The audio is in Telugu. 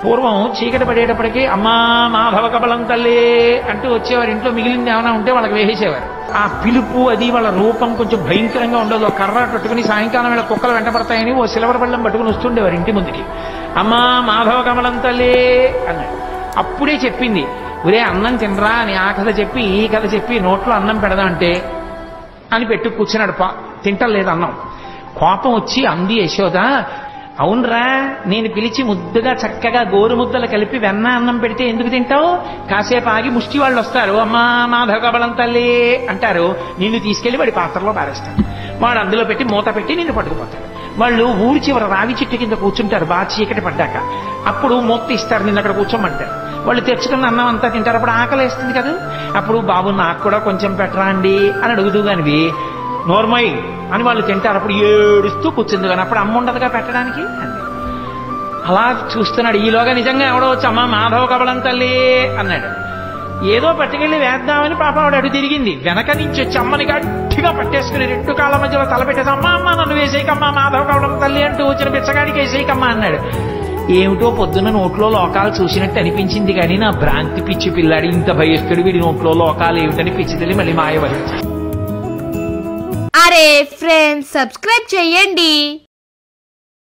పూర్వం చీకటి పడేటప్పటికీ అమ్మా మాధవ కబలం తల్లి అంటూ వచ్చేవారు. ఇంట్లో మిగిలింది ఏమైనా ఉంటే వాళ్ళకి వేసేసేవారు. ఆ పిలుపు అది వాళ్ళ రూపం కొంచెం భయంకరంగా ఉండదు. ఒక కర్ర కట్టుకుని సాయంకాలం వేళ కుక్కలు వెంటబడతాయని ఓ సిల్వర్ బళ్ళం పట్టుకుని వస్తుండేవారు ఇంటి ముందుకి. అమ్మా మాధవ కమలం తల్లి అన్నాడు. అప్పుడే చెప్పింది, ఒరే అన్నం తినరా అని ఆ కథ చెప్పి ఈ కథ చెప్పి నోట్లో అన్నం పెడదా అంటే అని పెట్టు కూర్చున్నాడు. తింటలేదు అన్నం. కోపం వచ్చి అంది యశోద, అవునరా నేను పిలిచి ముద్దుగా చక్కగా గోరు ముద్దలు కలిపి వెన్న అన్నం పెడితే ఎందుకు తింటావు? కాసేపు ఆగి ముష్టి వాళ్ళు వస్తారు, అమ్మా మాధవ కబలం తల్లి అంటారు, నిన్ను తీసుకెళ్లి వాడి పాత్రలో పారేస్తాడు. వాడు అందులో పెట్టి మూత పెట్టి నిన్ను పట్టుకుపోతాడు. వాళ్ళు ఊరి చివర రావి చెట్టు కింద కూర్చుంటారు బాగా చీకటి పడ్డాక. అప్పుడు మూత ఇస్తారు, నిన్ను అక్కడ కూర్చోమంటారు. వాళ్ళు తెచ్చుకున్న అన్నం అంతా తింటారు. అప్పుడు ఆకలి వేస్తుంది కదా, అప్పుడు బాబు నాకు కూడా కొంచెం పెట్టరా అండి అని అడుగుతూ కానివి నోర్మై అని వాళ్ళు తింటారు. అప్పుడు ఏడుస్తూ కూర్చుంది కానీ అప్పుడు అమ్మ ఉండదుగా పెట్టడానికి అంది. అలా చూస్తున్నాడు. ఈలోగా నిజంగా ఎవడో వచ్చి అమ్మ మాధవ కబలం తల్లి అన్నాడు. ఏదో పట్టుకెళ్ళి వేద్దామని పాప ఆవిడ అడుగు తిరిగింది. వెనక నుంచి వచ్చి అమ్మని గట్టిగా పట్టేసుకుని రెండు కాళ్ళ మధ్యలో తలపెట్టేసి అమ్మ అమ్మ నన్ను వేసేయకమ్మా మాధవ కబలం తల్లి అంటూ వచ్చిన బిచ్చగాడికి వేసేయకమ్మా అన్నాడు. ఏమిటో పొద్దున్న నోట్లో లోకాలు చూసినట్టు అనిపించింది కానీ నా భ్రాంతి పిచ్చి పిల్లాడి ఇంత భయస్తుడు వీడి నోట్లో లోకాలు ఏమిటని పిచ్చి తెలియ మళ్ళీ మాయ వహించాడు. అరే ఫ్రెండ్స్ సబ్స్క్రైబ్ చేయండి.